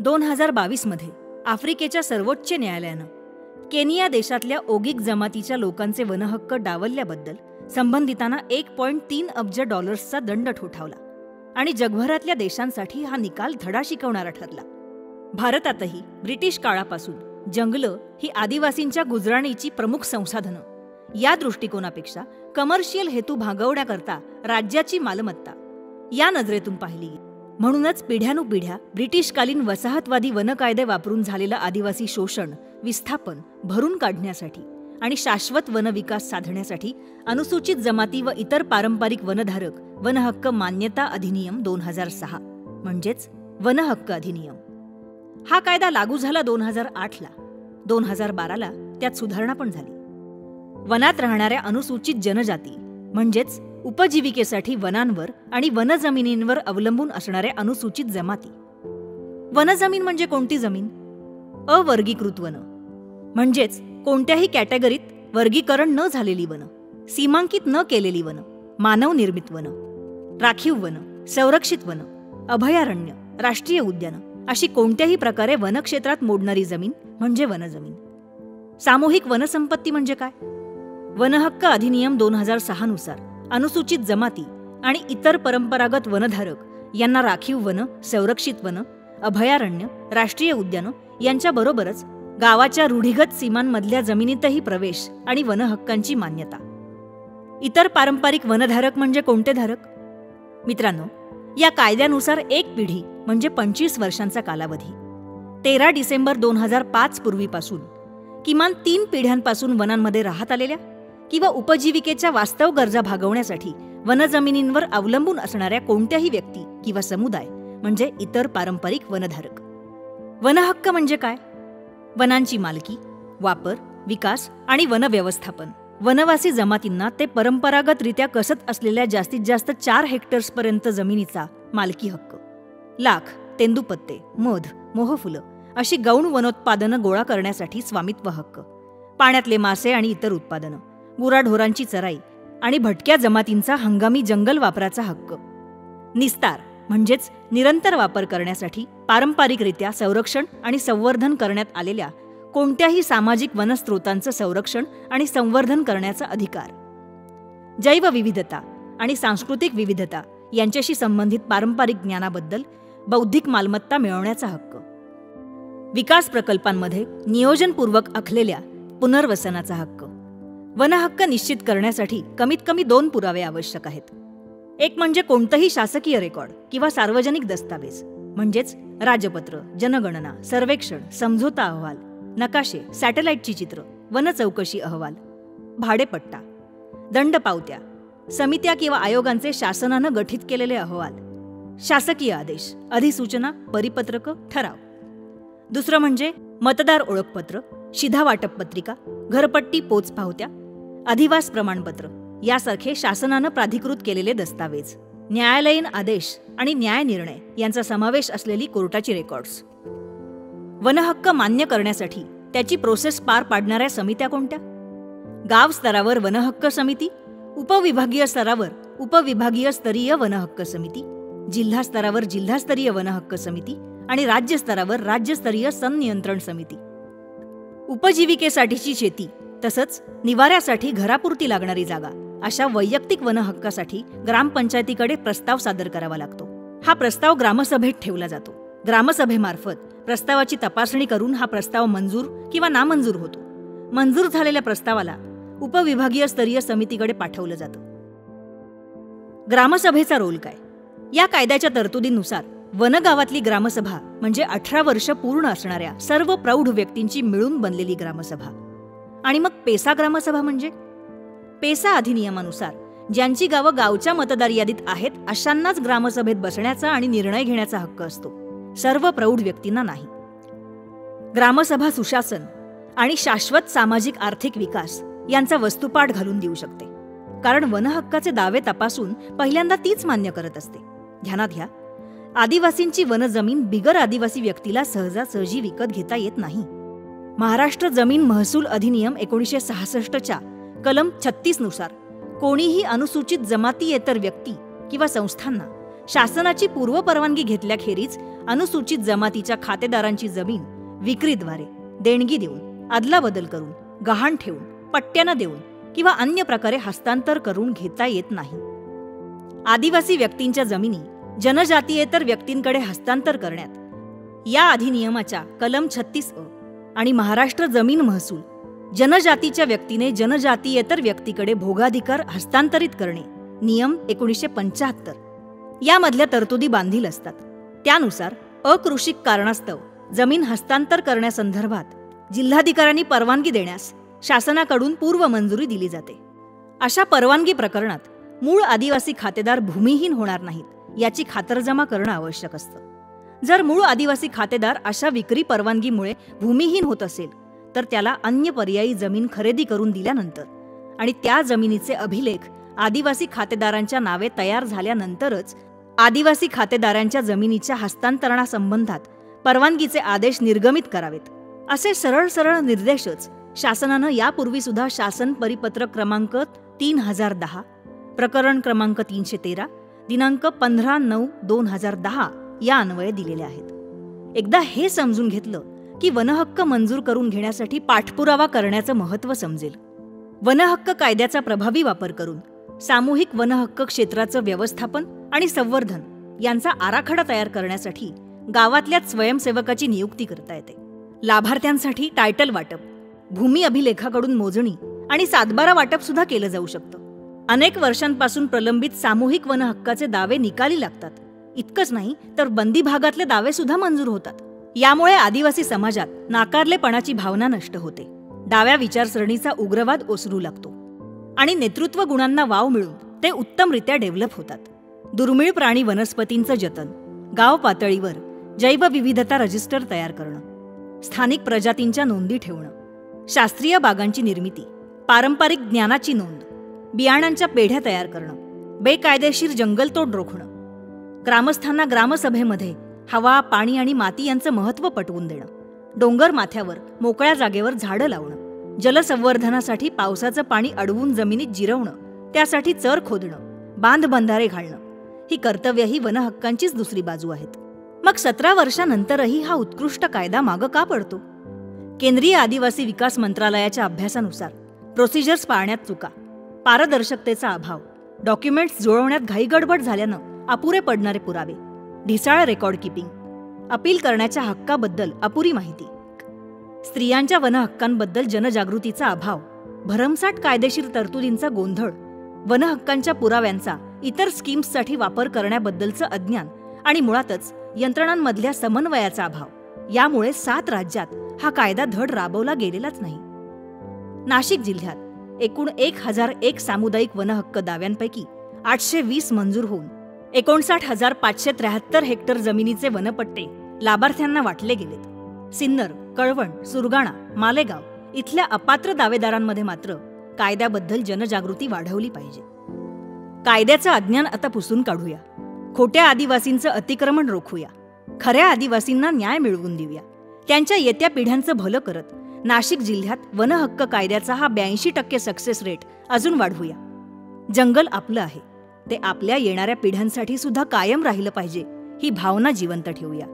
2022 मध्ये आफ्रिकेच्या सर्वोच्च न्यायालयानं केनिया देशातल्या ओगिक जमातीच्या लोकांचे वनहक्क डावलल्याबद्दल संबंधितांना $1.3 अब्ज दंड ठोठावला आणि जगभरातल्या देशांसाठी हा निकाल धडा शिकवणारा ठरला. भारतातही ब्रिटिश काळापासून जंगलं ही आदिवासींच्या गुजराणीची प्रमुख संसाधनं या दृष्टिकोनापेक्षा कमर्शियल हेतू भागवण्याकरता राज्याची मालमत्ता या नजरेतून पाहिली गेली. म्हणूनच पिढ्यानुपिढ्या ब्रिटिशकालीन वसाहतवादी वनकायदे वापरून झालेलं आदिवासी शोषण, विस्थापन भरून काढण्यासाठी आणि शाश्वत वनविकास साधण्यासाठी अनुसूचित जमाती व इतर पारंपरिक वनधारक वनहक्क मान्यता अधिनियम 2006 म्हणजेच वनहक्क अधिनियम हा कायदा लागू झाला 2008ला. 2012ला त्यात सुधारणा पण झाली. वनात राहणाऱ्या अनुसूचित जनजाती म्हणजेच उपजीविकेसाठी वनांवर आणि वनजमिनींवर अवलंबून असणाऱ्या अनुसूचित जमाती. वनजमीन म्हणजे कोणती जमीन? अवर्गीकृत वन म्हणजेच कोणत्याही कॅटेगरीत वर्गीकरण न झालेली वन, सीमांकित न केलेली वन, मानवनिर्मित वन, राखीव वन, संरक्षित वन, अभयारण्य, राष्ट्रीय उद्यान अशी कोणत्याही प्रकारे वनक्षेत्रात मोडणारी जमीन म्हणजे वनजमीन. सामूहिक वनसंपत्ती म्हणजे काय? वनहक्क अधिनियम 2006 नुसार अनुसूचित जमाती आणि इतर परंपरागत वनधारक यांना राखीव वन, संरक्षित वन, अभयारण्य, राष्ट्रीय उद्यानं यांच्याबरोबरच गावाच्या रूढिगत सीमांमधल्या जमिनीतही प्रवेश आणि वनहक्कांची मान्यता. इतर पारंपरिक वनधारक म्हणजे कोणते धारक? मित्रांनो, या कायद्यानुसार एक पिढी म्हणजे 25 वर्षांचा कालावधी 13 डिसेंबर 2005 पूर्वीपासून किमान 3 पिढ्यांपासून वनांमध्ये राहत आलेल्या किंवा उपजीविकेच्या वास्तव गरजा भागवण्यासाठी वनजमिनींवर अवलंबून असणाऱ्या कोणत्याही व्यक्ती किंवा समुदाय म्हणजे इतर पारंपरिक वनधारक. वनहक्क म्हणजे काय? वनांची मालकी, वापर, विकास आणि वनव्यवस्थापन. वनवासी जमातींना ते परंपरागतरित्या कसत असलेल्या जास्तीत जास्त 4 हेक्टर्सपर्यंत जमिनीचा मालकी हक्क. लाख, तेंदूपत्ते, मध, मोहफुलं अशी गौण वनोत्पादनं गोळा करण्यासाठी स्वामित्व हक्क. पाण्यातले मासे आणि इतर उत्पादनं, गुराढोरांची चराई आणि भटक्या जमातींचा हंगामी जंगल वापराचा हक्क. निस्तार म्हणजेच निरंतर वापर करण्यासाठी पारंपरिकरित्या संरक्षण आणि संवर्धन करण्यात आलेल्या कोणत्याही सामाजिक वनस्रोतांचं संरक्षण आणि संवर्धन करण्याचा अधिकार. जैवविविधता आणि सांस्कृतिक विविधता यांच्याशी संबंधित पारंपरिक ज्ञानाबद्दल बौद्धिक मालमत्ता मिळवण्याचा हक्क. विकास प्रकल्पांमध्ये नियोजनपूर्वक आखलेल्या पुनर्वसनाचा हक्क. वनहक्क निश्चित करण्यासाठी कमीत कमी 2 पुरावे आवश्यक आहेत. एक म्हणजे कोणतंही शासकीय रेकॉर्ड किंवा सार्वजनिक दस्तावेज म्हणजेच राजपत्र, जनगणना, सर्वेक्षण, समझोता अहवाल, नकाशे, सॅटेलाइटची चित्र, वनचौकशी अहवाल, भाडेपट्टा, दंडपावत्या, समित्या किंवा आयोगांचे शासनानं गठीत केलेले अहवाल, शासकीय आदेश, अधिसूचना, परिपत्रक, ठराव. दुसरं म्हणजे मतदार ओळखपत्र, शिधा वाटप पत्रिका, घरपट्टी पोचपावत्या, अधिवास प्रमाणपत्र यासारखे शासनानं प्राधिकृत केलेले दस्तावेज, न्यायालयीन आदेश आणि न्यायनिर्णय यांचा समावेश असलेली कोर्टाची रेकॉर्ड्स. वनहक्क मान्य करण्यासाठी त्याची प्रोसेस पार पाडणाऱ्या समित्या कोणत्या? गाव स्तरावर वनहक्क समिती, उपविभागीय स्तरावर उपविभागीय स्तरीय वनहक्क समिती, जिल्हा स्तरावर जिल्हास्तरीय वनहक्क समिती आणि राज्य स्तरावर राज्यस्तरीय संनियंत्रण समिती. उपजीविकेसाठीची शेती तसंच निवाऱ्यासाठी घरापुरती लागणारी जागा अशा वैयक्तिक वनहक्कासाठी ग्रामपंचायतीकडे प्रस्ताव सादर करावा लागतो. हा प्रस्ताव ग्रामसभेत ठेवला जातो. ग्रामसभेमार्फत प्रस्तावाची तपासणी करून हा प्रस्ताव मंजूर किंवा नामंजूर होतो. मंजूर झालेल्या प्रस्तावाला उपविभागीय स्तरीय समितीकडे पाठवलं जातं. ग्रामसभेचा रोल काय? या कायद्याच्या तरतुदीनुसार वनगावातली ग्रामसभा म्हणजे 18 वर्ष पूर्ण असणाऱ्या सर्व प्रौढ व्यक्तींची मिळून बनलेली ग्रामसभा. आणि मग पेसा ग्रामसभा म्हणजे? पेसा अधिनियमानुसार ज्यांची गावं गावच्या मतदार यादीत आहेत अशांनाच ग्रामसभेत बसण्याचा आणि निर्णय घेण्याचा हक्क असतो, सर्व प्रौढ व्यक्तींना नाही. ग्रामसभा सुशासन आणि शाश्वत सामाजिक आर्थिक विकास यांचा वस्तुपाठ घालून देऊ शकते, कारण वनहक्काचे दावे तपासून पहिल्यांदा तीच मान्य करत असते. ध्यानात घ्या, आदिवासींची वनजमीन बिगर आदिवासी व्यक्तीला सहजासहजी विकत घेता येत नाही. महाराष्ट्र जमीन महसूल अधिनियम 1966च्या कलम 36 नुसार कोणीही अनुसूचित जमातीयेतर व्यक्ती किंवा संस्थांना शासनाची पूर्वपरवानगी घेतल्याखेरीज अनुसूचित जमातीच्या खातेदारांची जमीन विक्रीद्वारे, देणगी देऊन, अदलाबदल करून, गहाण ठेवून, पट्ट्यानं देऊन किंवा अन्य प्रकारे हस्तांतर करून घेता येत नाही. आदिवासी व्यक्तींच्या जमिनी जनजातीयेतर व्यक्तींकडे हस्तांतर करण्यात या अधिनियमाच्या कलम 36 आणि महाराष्ट्र जमीन महसूल जनजातीच्या व्यक्तीने जनजातीयेतर व्यक्तीकडे भोगाधिकार हस्तांतरित करणे नियम 1975 यामधल्या तरतुदी बांधील असतात. त्यानुसार अकृषिक कारणास्तव जमीन हस्तांतर करण्यासंदर्भात जिल्हाधिकाऱ्यांनी परवानगी देण्यास शासनाकडून पूर्व मंजुरी दिली जाते. अशा परवानगी प्रकरणात मूळ आदिवासी खातेदार भूमिहीन होणार नाहीत याची खातरजमा करणं आवश्यक असतं. जर मूळ आदिवासी खातेदार अशा विक्री परवानगीमुळे भूमिहीन होत असेल तर त्याला अन्य पर्यायी जमीन खरेदी करून दिल्यानंतर आणि त्या जमिनीचे अभिलेख आदिवासी खातेदारांच्या नावे तयार झाल्यानंतरच आदिवासी खातेदारांच्या जमिनीच्या हस्तांतरणासंबंधात परवानगीचे आदेश निर्गमित करावेत. असे सरळ सरळ निर्देशच शासनानं यापूर्वी सुद्धा शासन परिपत्रक क्रमांक 3010 प्रकरण क्रमांक 313 दिनांक 15/9/2010 या अन्वये दिलेले आहेत. एकदा हे समजून घेतलं की वनहक्क मंजूर करून घेण्यासाठी पाठपुरावा करण्याचं महत्त्व समजेल. वनहक्क कायद्याचा प्रभावी वापर करून सामूहिक वनहक्क क्षेत्राचं व्यवस्थापन आणि संवर्धन यांचा आराखडा तयार करण्यासाठी गावातल्याच स्वयंसेवकाची नियुक्ती करता येते. लाभार्थ्यांसाठी टायटल वाटप, भूमी अभिलेखाकडून मोजणी आणि सातबारा वाटप सुद्धा केलं जाऊ शकतं. अनेक वर्षांपासून प्रलंबित सामूहिक वनहक्काचे दावे निकाली लागतात. इतकंच नाही तर बंदी भागातले दावे सुद्धा मंजूर होतात. यामुळे आदिवासी समाजात नाकारलेपणाची भावना नष्ट होते, डाव्या विचारसरणीचा उग्रवाद ओसरू लागतो आणि नेतृत्व गुणांना वाव मिळून ते उत्तमरित्या डेव्हलप होतात. दुर्मिळ प्राणी वनस्पतींचं जतन, गाव पातळीवर जैवविविधता रजिस्टर तयार करणं, स्थानिक प्रजातींच्या नोंदी ठेवणं, शास्त्रीय बागांची निर्मिती, पारंपरिक ज्ञानाची नोंद, बियाणांच्या पेढ्या तयार करणं, बेकायदेशीर जंगलतोड रोखणं, ग्रामस्थांना ग्रामसभेमध्ये हवा, पाणी आणि माती यांचं महत्त्व पटवून देणं, डोंगर माथ्यावर मोकळ्या जागेवर झाडं लावणं, जलसंवर्धनासाठी पावसाचं पाणी अडवून जमिनीत जिरवणं, त्यासाठी चर खोदणं, बांध बंधारे घालणं ही कर्तव्यही वनहक्कांचीच दुसरी बाजू आहेत. मग 17 वर्षांनंतरही हा उत्कृष्ट कायदा मागं का पडतो? केंद्रीय आदिवासी विकास मंत्रालयाच्या अभ्यासानुसार प्रोसिजर्स पाळण्यात चुका, पारदर्शकतेचा अभाव, डॉक्युमेंट्स जुळवण्यात घाईगडबड झाल्यानं अपुरे पडणारे पुरावे, ढिसाळ रेकॉर्ड किपिंग, अपील करण्याच्या हक्काबद्दल अपुरी माहिती, स्त्रियांच्या वनहक्कांबद्दल जनजागृतीचा अभाव, भरमसाठ कायदेशीर तरतुदींचा गोंधळ, वनहक्कांच्या पुराव्यांचा इतर स्कीम्ससाठी वापर करण्याबद्दलचं अज्ञान आणि मुळातच यंत्रणांमधल्या समन्वयाचा अभाव यामुळे 7 राज्यात हा कायदा धड राबवला गेलेलाच नाही. नाशिक जिल्ह्यात एकूण 1001 सामुदायिक वनहक्क दाव्यांपैकी 820 मंजूर होऊन 59,573 हेक्टर जमिनीचे वनपट्टे लाभार्थ्यांना वाटले गेलेत. सिन्नर, कळवण, सुरगाणा, मालेगाव इथल्या अपात्र दावेदारांमध्ये मात्र कायद्याबद्दल जनजागृती वाढवली पाहिजे. कायद्याचं अज्ञान आता पुसून काढूया, खोट्या आदिवासींचं अतिक्रमण रोखूया, खऱ्या आदिवासींना न्याय मिळवून देऊया, त्यांच्या येत्या पिढ्यांचं भलं करत नाशिक जिल्ह्यात वनहक्क कायद्याचा हा 82% सक्सेस रेट अजून वाढवूया. जंगल आपलं आहे, ते आपल्या येणाऱ्या पिढ्यांसाठी सुद्धा कायम राहिलं पाहिजे ही भावना जिवंत ठेवूया.